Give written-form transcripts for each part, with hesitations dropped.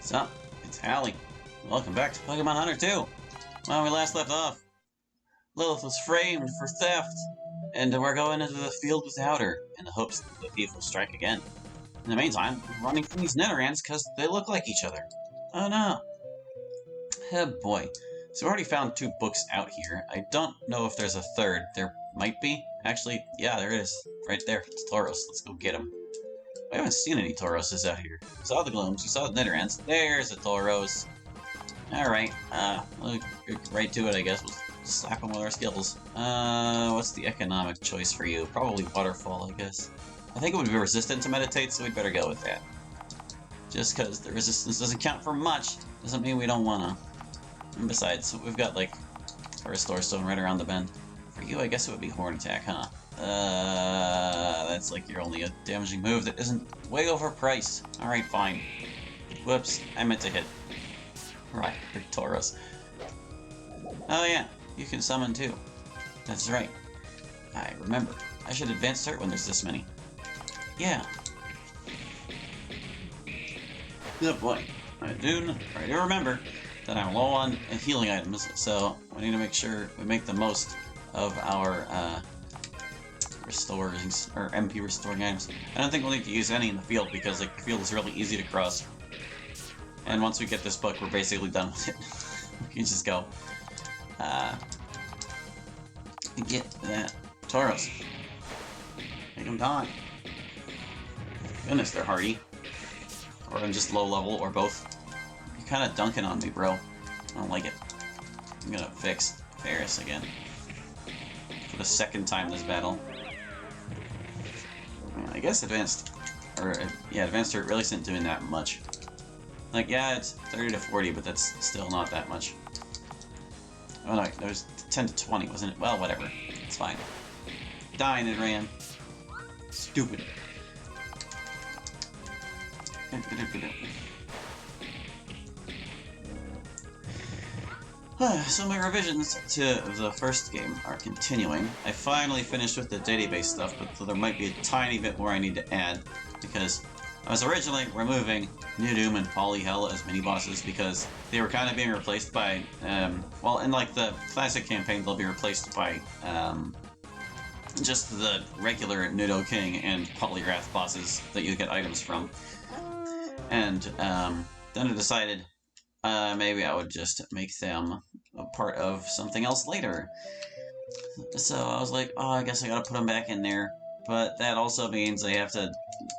What's up? It's Hallie. Welcome back to Pokemon Hunter 2. When we last left off, Lilith was framed for theft, and we're going into the field without her, in the hopes that the thief will strike again. In the meantime, we're running from these Netherants because they look like each other. Oh no. Oh boy. So we already found 2 books out here. I don't know if there's a third. There might be. Actually, yeah, there is. Right there. It's Tauros. Let's go get him. I haven't seen any Tauroses out here. We saw the Glooms, we saw the Netherants. There's a Tauros. Alright, we'll get right to it, I guess. We'll slap him with our skills. What's the economic choice for you? Probably Waterfall, I guess. I think it would be resistant to Meditate, so we'd better go with that. Just because the resistance doesn't count for much, doesn't mean we don't wanna. And besides, we've got, like, a Restore Stone right around the bend. For you, I guess it would be Horn Attack, huh? That's like your only damaging move that isn't way overpriced. Alright, fine. Whoops, I meant to hit. Right, Tauros. Oh yeah, you can summon too. That's right. I remember. I should advance cert when there's this many. Yeah. Good boy. I do remember that I'm low on healing items, so we need to make sure we make the most of our restores or MP restoring items. I don't think we'll need to use any in the field because like the field is really easy to cross. And once we get this book, we're basically done with it. We can just go get that Tauros. Make them die. Goodness, they're hardy. Or I'm just low level, or both. You're kind of dunking on me, bro. I don't like it. I'm gonna fix Ferris again. For the second time this battle. I guess advanced hurt really isn't doing that much. Like, yeah, it's 30 to 40, but that's still not that much. Oh no, there was 10 to 20, wasn't it? Well, whatever. It's fine. Dying and ran. Stupid. So my revisions to the first game are continuing. I finally finished with the database stuff, but there might be a tiny bit more I need to add, because I was originally removing Nudum and Polyhell as mini-bosses because they were kind of being replaced by, well, in like the classic campaign, they'll be replaced by just the regular Nudo King and Polyrath bosses that you get items from. And then I decided maybe I would just make them a part of something else later. So I was like, oh, I guess I gotta put them back in there. But that also means I have to,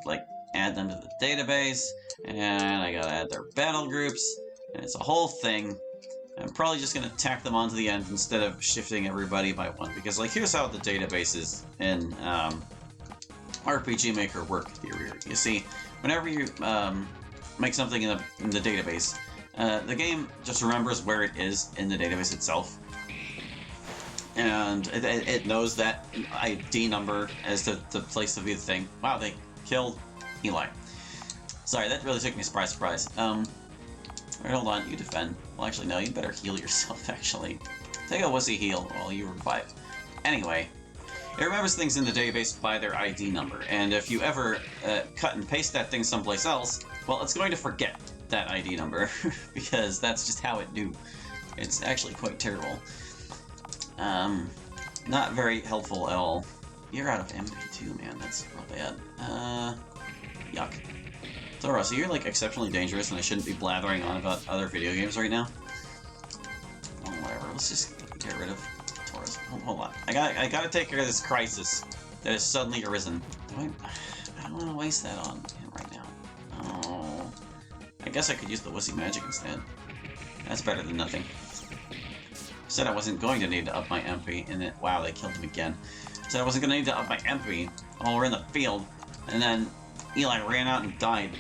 like, add them to the database, and I gotta add their battle groups, and it's a whole thing. I'm probably just gonna tack them onto the end instead of shifting everybody by one, because, like, here's how the databases in RPG Maker work theory. You see, whenever you make something in the database, the game just remembers where it is in the database itself. And it knows that ID number as the place of the thing. Wow, they killed Eli. Sorry, that really took me surprise. Alright, hold on, you defend. Well, actually, no, you better heal yourself, actually. Take a wussy heal while you revive. Anyway, it remembers things in the database by their ID number, and if you ever cut and paste that thing someplace else, well, it's going to forget that ID number, because that's just how it do. It's actually quite terrible. Not very helpful at all. You're out of MP2, man. That's real bad. Yuck. Tauros, so you're, like, exceptionally dangerous, and I shouldn't be blathering on about other video games right now? Oh, whatever. Let's just get rid of Tauros. Hold on. I gotta take care of this crisis that has suddenly arisen. I don't want to waste that on him right now. Oh. I guess I could use the Wussy Magic instead. That's better than nothing. I said I wasn't going to need to up my MP, and then, wow, they killed him again. I said I wasn't going to need to up my MP while we're in the field, and then Eli ran out and died.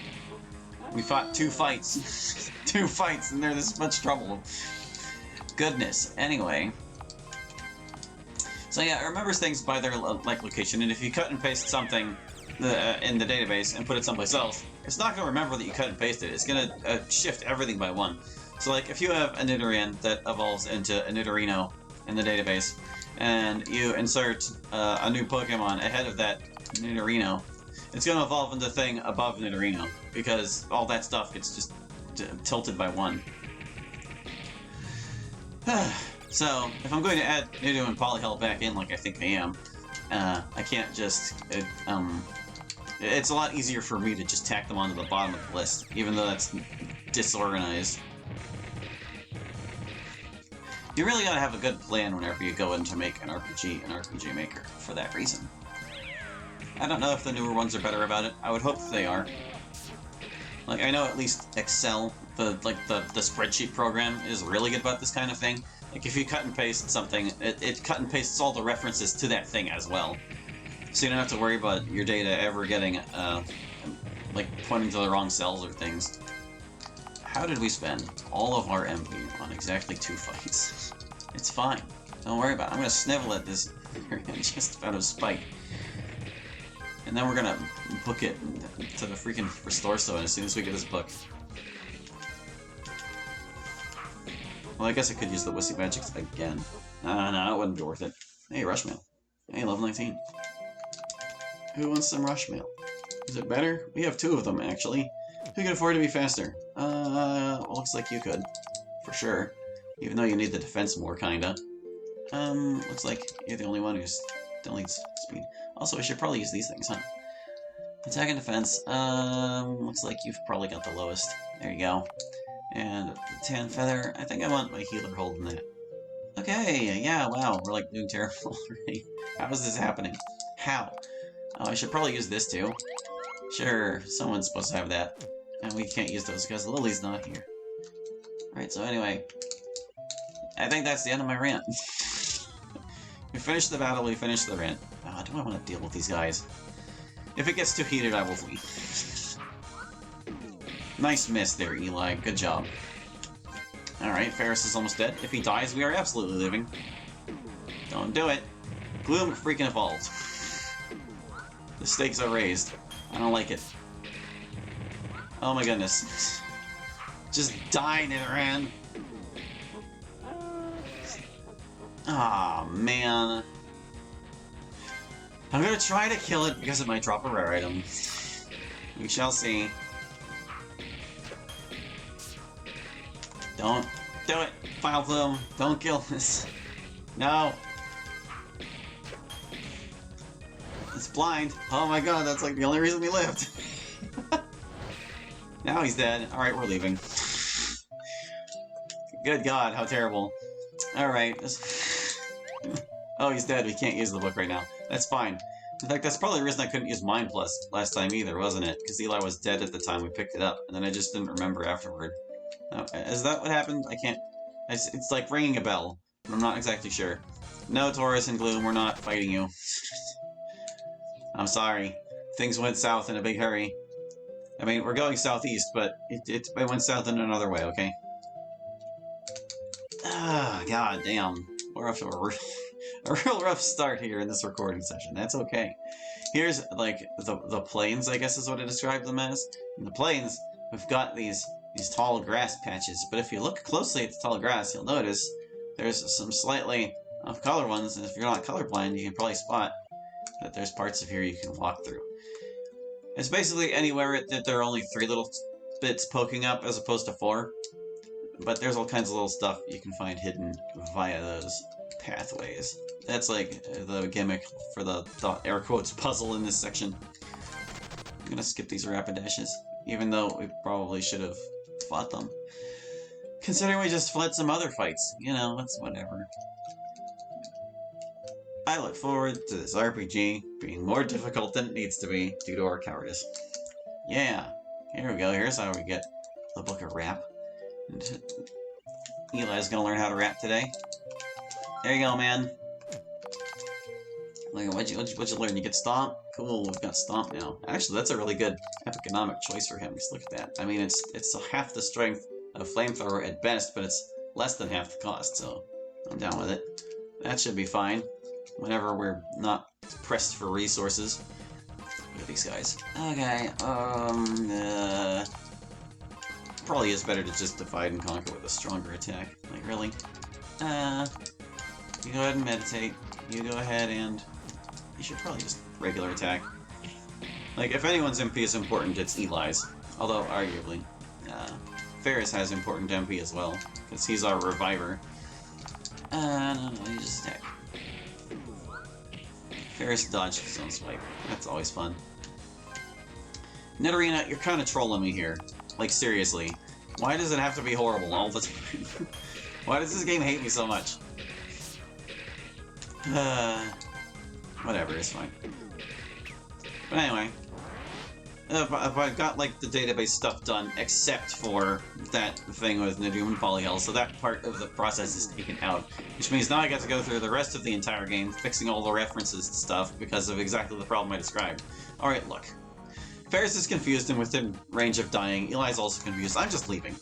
We fought 2 fights. 2 fights, and they're this much trouble. Goodness. Anyway. So yeah, it remembers things by their like location, and if you cut and paste something in the database and put it someplace else, it's not going to remember that you cut and pasted it. It's going to shift everything by 1. So like, if you have a Nidoran that evolves into a Nidorino in the database, and you insert a new Pokemon ahead of that Nidorino, it's going to evolve into the thing above Nidorino, because all that stuff gets just tilted by 1. So, if I'm going to add Nudu and Polyhell back in like I think I am, I can't just... it's a lot easier for me to just tack them onto the bottom of the list, even though that's disorganized. You really gotta have a good plan whenever you go in to make an RPG Maker, for that reason. I don't know if the newer ones are better about it. I would hope they are. Like, I know at least Excel, the spreadsheet program, is really good about this kind of thing. Like, if you cut and paste something, it cut and pastes all the references to that thing as well. So you don't have to worry about your data ever getting, like, pointing to the wrong cells or things. How did we spend all of our MP on exactly 2 fights? It's fine. Don't worry about it. I'm gonna snivel at this just out of spite. And then we're gonna book it to the freaking Restore Stone as soon as we get this book. Well, I guess I could use the Wussy Magics again. No, it wouldn't be worth it. Hey, Rushmail. Hey, level 19. Who wants some Rushmail? Is it better? We have 2 of them, actually. Who can afford to be faster? Well, looks like you could. For sure. Even though you need the defense more, kinda. Looks like you're the only one who still needs speed. Also, we should probably use these things, huh? Attack and defense. Looks like you've probably got the lowest. There you go. And the Tan Feather. I think I want my healer holding that. Okay, yeah, wow, we're like doing terrible already. How is this happening? How? Oh, I should probably use this too. Sure, someone's supposed to have that. And we can't use those because Lily's not here. Right, so anyway. I think that's the end of my rant. We finished the battle, we finished the rant. Oh, do I want to deal with these guys? If it gets too heated, I will flee. Nice miss there, Eli. Good job. Alright, Ferris is almost dead. If he dies, we are absolutely leaving. Don't do it. Gloom freaking evolved. The stakes are raised. I don't like it. Oh my goodness. Just die, Nidoran. Aw, man. I'm gonna try to kill it because it might drop a rare item. We shall see. Don't do it, File Plume. Don't kill this. No. It's blind. Oh my god, that's like the only reason we lived. Now he's dead. Alright, we're leaving. Good god, how terrible. Alright. Oh, he's dead. We can't use the book right now. That's fine. In fact, that's probably the reason I couldn't use Mind Plus last time either, wasn't it? Because Eli was dead at the time we picked it up, and then I just didn't remember afterward. No, is that what happened? I can't... It's like ringing a bell, but I'm not exactly sure. No, Taurus and Gloom, we're not fighting you. I'm sorry. Things went south in a big hurry. I mean, we're going southeast, but it went south in another way, okay? Ah, god damn. We're off to a real rough start here in this recording session. That's okay. Here's, like, the plains, I guess is what I described them as. In the plains, we've got these tall grass patches, but if you look closely at the tall grass, you'll notice there's some slightly off-color ones, and if you're not colorblind, you can probably spot that there's parts of here you can walk through. It's basically anywhere that there are only 3 little bits poking up as opposed to 4, but there's all kinds of little stuff you can find hidden via those pathways. That's like the gimmick for the air quotes puzzle in this section. I'm gonna skip these Rapidashes, even though we probably should have fought them. Considering we just fled some other fights, you know, it's whatever. I look forward to this RPG being more difficult than it needs to be due to our cowardice. Yeah, here we go. Here's how we get the book of rap. And Eli's gonna learn how to rap today. There you go, man. Like, what'd you learn? You get Stomp? Cool, we've got Stomp now. Actually, that's a really good economic choice for him. Just look at that. I mean, it's half the strength of Flamethrower at best, but it's less than half the cost, so I'm down with it. That should be fine. Whenever we're not pressed for resources. Look at these guys. Okay, probably is better to just divide and conquer with a stronger attack. Like, really? You go ahead and meditate. You go ahead and... You should probably just regular attack. Like, if anyone's MP is important, it's Eli's. Although, arguably. Ferris has important MP as well, because he's our reviver. No, you just attack. Ferris dodged his own swipe. That's always fun. Nidorina, you're kind of trolling me here. Like, seriously. Why does it have to be horrible all the time? Why does this game hate me so much? Whatever, it's fine. But anyway. I've got, like, the database stuff done, except for that thing with Nidoom and Polyhell, so that part of the process is taken out. Which means now I got to go through the rest of the entire game, fixing all the references to stuff, because of exactly the problem I described. Alright, look. Ferris is confused and within range of dying. Eli's also confused. I'm just leaving.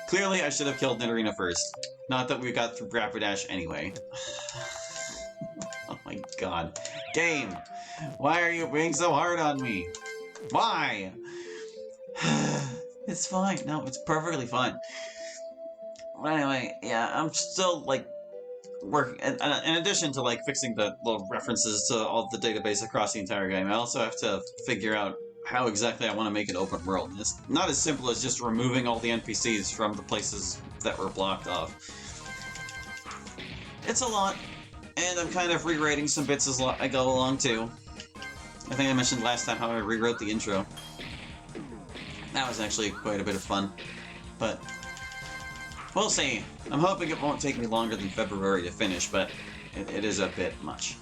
Clearly, I should have killed Nidorina first. Not that we got through Rapidash anyway. Oh my god. Game! Why are you being so hard on me? Why? It's fine. No, it's perfectly fine. But anyway, yeah, I'm still, like, working. In addition to, like, fixing the little references to all the database across the entire game, I also have to figure out how exactly I want to make it open world. It's not as simple as just removing all the NPCs from the places that were blocked off. It's a lot, and I'm kind of rewriting some bits as I go along too. I think I mentioned last time how I rewrote the intro. That was actually quite a bit of fun, but we'll see. I'm hoping it won't take me longer than February to finish, but it is a bit much.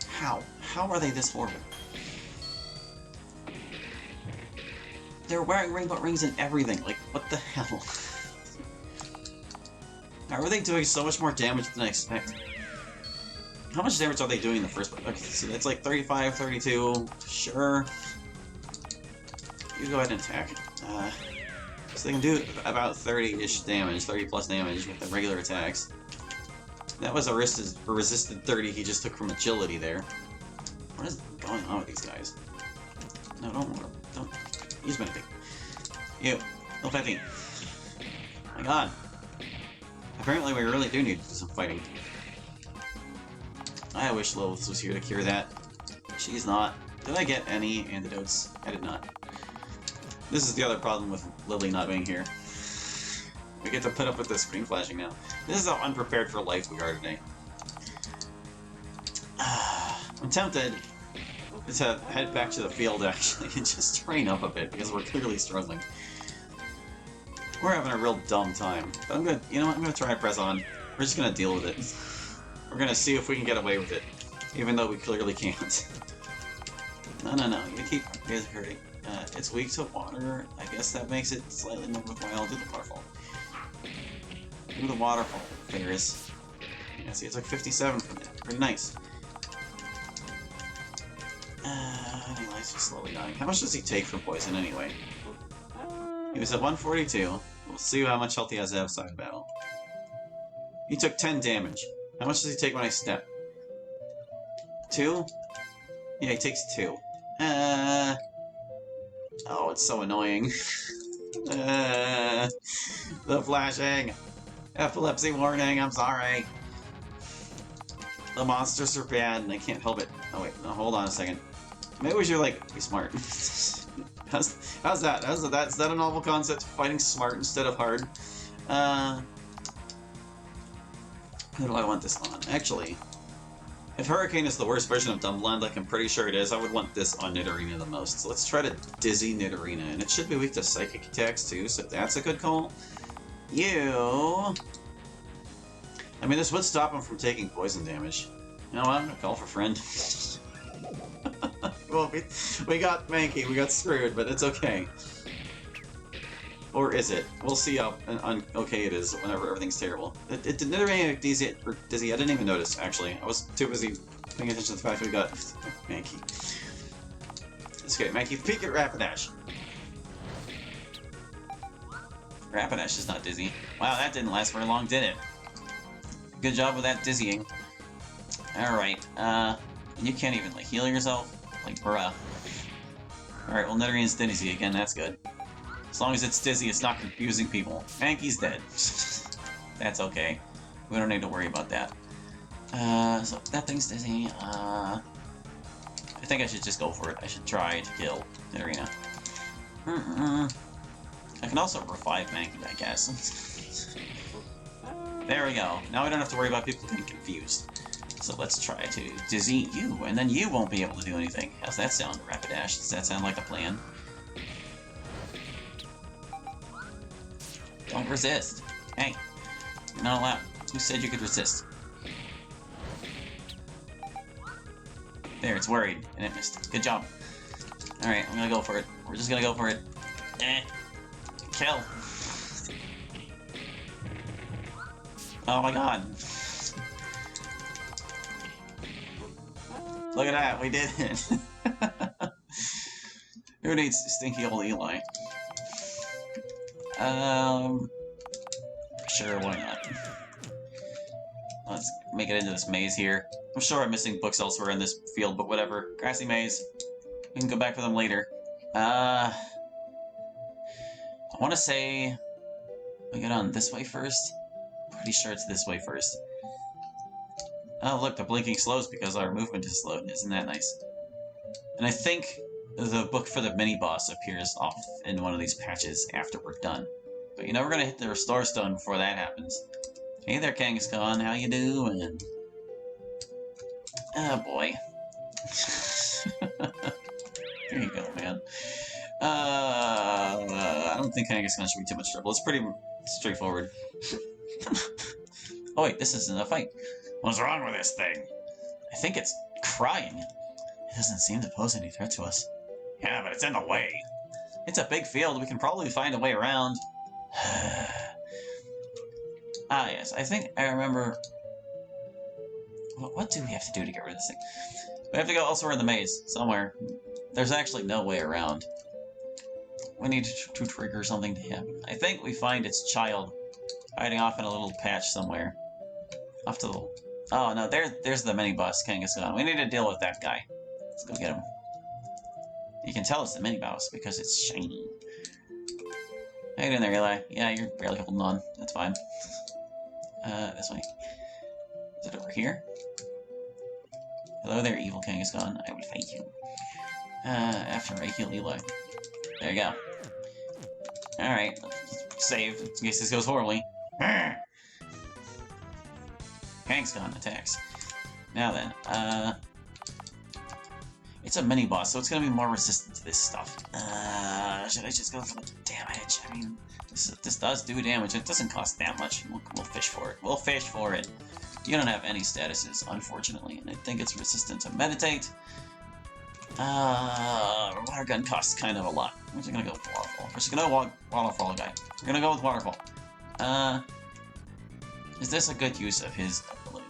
How are they this horrible? They're wearing rainbow rings and everything. Like, what the hell? How are they doing so much more damage than I expected? How much damage are they doing in the first place? Okay, so it's like 35, 32. Sure. You go ahead and attack. So they can do about 30-ish damage, 30 plus damage with the regular attacks. That was a resisted 30 he just took from agility there. What is going on with these guys? No, don't use anything. You, no fighting. My god. Apparently we really do need to do some fighting. I wish Lilith was here to cure that. She's not. Did I get any antidotes? I did not. This is the other problem with Lily not being here. We get to put up with the screen flashing now. This is how unprepared for life we are today. I'm tempted to head back to the field, actually, and just train up a bit, because we're clearly struggling. We're having a real dumb time. But I'm gonna, you know what, I'm gonna try and press on. We're just gonna deal with it. We're gonna see if we can get away with it, even though we clearly can't. No, you keep hurting. It's weak to water. I guess that makes it slightly more worthwhile. Do the waterfall. Do the waterfall, Ferris. Yeah, see, it's like 57 from that. Pretty nice. Anyways, he's slowly dying. How much does he take for poison, anyway? He was at 142. We'll see how much health he has outside of battle. He took 10 damage. How much does he take when I step? 2? Yeah, he takes 2. Oh, it's so annoying. The flashing. Epilepsy warning, I'm sorry. The monsters are bad and I can't help it. Oh wait, no, hold on a second. Maybe we should, like, be smart. How's that? Is that a novel concept? Fighting smart instead of hard? Who do I want this on? Actually, if Hurricane is the worst version of Dumbland, like I'm pretty sure it is, I would want this on Nidorina the most. So let's try to Dizzy Nidorina, and it should be weak to psychic attacks too, so that's a good call. You... I mean, this would stop him from taking poison damage. You know what? I'm gonna call for friend. Well, we got Mankey, we got screwed, but it's okay. Or is it? We'll see how okay it is whenever everything's terrible. Did Nidorina Dizzy? I didn't even notice, actually. I was too busy paying attention to the fact that we got Mankey. It's okay, Mankey, peek at Rapidash. Rapidash is not dizzy. Wow, that didn't last very long, did it? Good job with that dizzying. Alright, you can't even, like, heal yourself? Like, bruh. Alright, well, Nidorina's dizzy again, that's good. As long as it's dizzy, it's not confusing people. Mankey's dead. That's okay. We don't need to worry about that. So that thing's dizzy. I think I should just go for it. I should try to kill Nidorina. I can also revive Mankey, I guess. There we go. Now we don't have to worry about people getting confused. So let's try to defeat you, and then you won't be able to do anything. How's that sound, Rapidash? Does that sound like a plan? Don't resist. Hey, you're not allowed. Who said you could resist? There, it's worried, and it missed. Good job. Alright, I'm gonna go for it. We're just gonna go for it. Kill. Oh my god. Look at that, we did it. Who needs stinky old Eli? Sure, why not? Let's make it into this maze here. I'm sure I'm missing books elsewhere in this field, but whatever. Grassy maze. We can go back for them later. I want to say we get on this way first. Pretty sure it's this way first. Oh, look, the blinking slows because our movement is slowed. Isn't that nice? And I think the book for the mini-boss appears off in one of these patches after we're done. But you know we're going to hit the Restore Stone before that happens. Hey there, Kangaskhan. How you doing? Oh, boy. There you go, man. I don't think Kangaskhan should be too much trouble. It's pretty straightforward. Oh, wait, this isn't a fight. What's wrong with this thing? I think it's crying. It doesn't seem to pose any threat to us. Yeah, but it's in the way. It's a big field. We can probably find a way around. Ah, yes. I think I remember... What do we have to do to get rid of this thing? We have to go elsewhere in the maze. Somewhere. There's actually no way around. We need to trigger something to happen. I think we find its child hiding off in a little patch somewhere. Off to the... Oh, no. There's the mini-boss, Kangaskhan. We need to deal with that guy. Let's go get him. You can tell it's the mini-boss because it's shiny. How you doing there, Eli? Yeah, you're barely holding on. That's fine. This way. Is it over here? Hello there, evil Kangaskhan. I will fight you. After I heal Eli. There you go. Alright. Save, in case this goes horribly. Kangaskhan attacks. Now then, it's a mini-boss, so it's gonna be more resistant to this stuff. Should I just go for the damage? I mean, this does do damage. It doesn't cost that much. We'll fish for it. We'll fish for it. You don't have any statuses, unfortunately, and I think it's resistant to meditate. Water gun costs kind of a lot. We're just gonna go with waterfall. We're just gonna go waterfall guy. We're gonna go with waterfall. Is this a good use of his ability?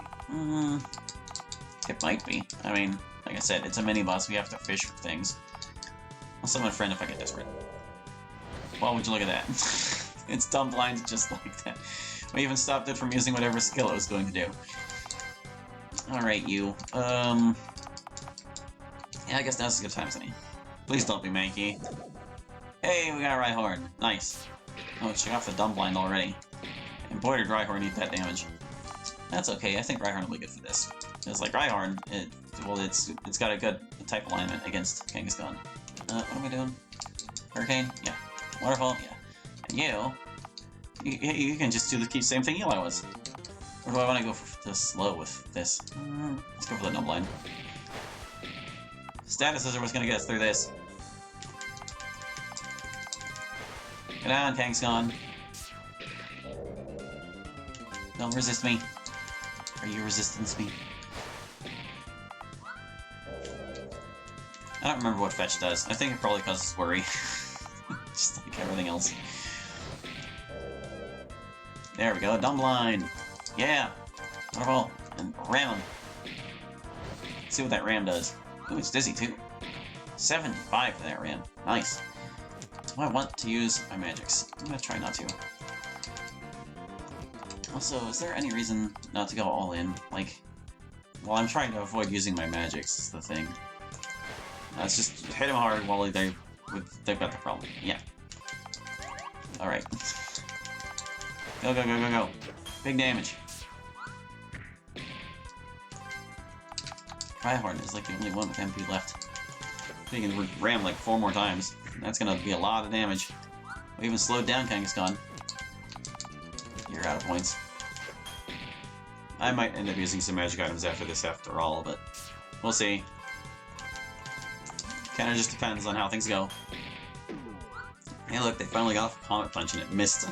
It might be. I mean, like I said, it's a mini-boss. We have to fish for things. I'll summon a friend if I get desperate. Well, would you look at that? It's dumb blind just like that. We even stopped it from using whatever skill it was going to do. Alright, you. Yeah, I guess now's as good time as any. Please don't be Mankey. Hey, we got a Rhyhorn. Nice. Oh, she got the dumb blind already. And boy, did Rhyhorn eat that damage. That's okay, I think Rhyhorn will be good for this. Because, like, Rhyhorn, it's got a good type alignment against Kangaskhan. What am I doing? Hurricane? Yeah. Waterfall? Yeah. And you can just do the same thing Eli was. Or do I want to go for the slow with this? Let's go for the dumb line. Statuses are what's going to get us through this. Get on, Kangaskhan. Don't resist me. Are you resistance me? I don't remember what fetch does. I think it probably causes worry. Just like everything else. There we go, dumb line. Yeah. Waterfall. And ram him. Let's see what that ram does. Ooh, it's dizzy too. 7-5 for that ram. Nice. Do I want to use my magics? I'm gonna try not to. Also, is there any reason not to go all in? Like, well, I'm trying to avoid using my magics, is the thing. Let's just hit him hard while they've got the problem. Yeah. Alright. Go, go, go, go, go. Big damage. Rhyhorn is like the only one with MP left. He can ram like 4 more times. That's gonna be a lot of damage. We even slowed down Kangaskhan. You're out of points. I might end up using some magic items after this after all, but we'll see. Kinda just depends on how things go. Hey look, they finally got off a Comet Punch and it missed.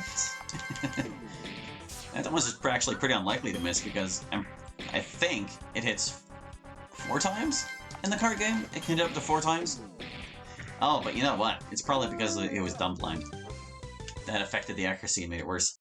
That was actually pretty unlikely to miss because I think it hits 4 times in the card game. It can hit up to 4 times. Oh, but you know what? It's probably because it was dumb blind. That affected the accuracy and made it worse.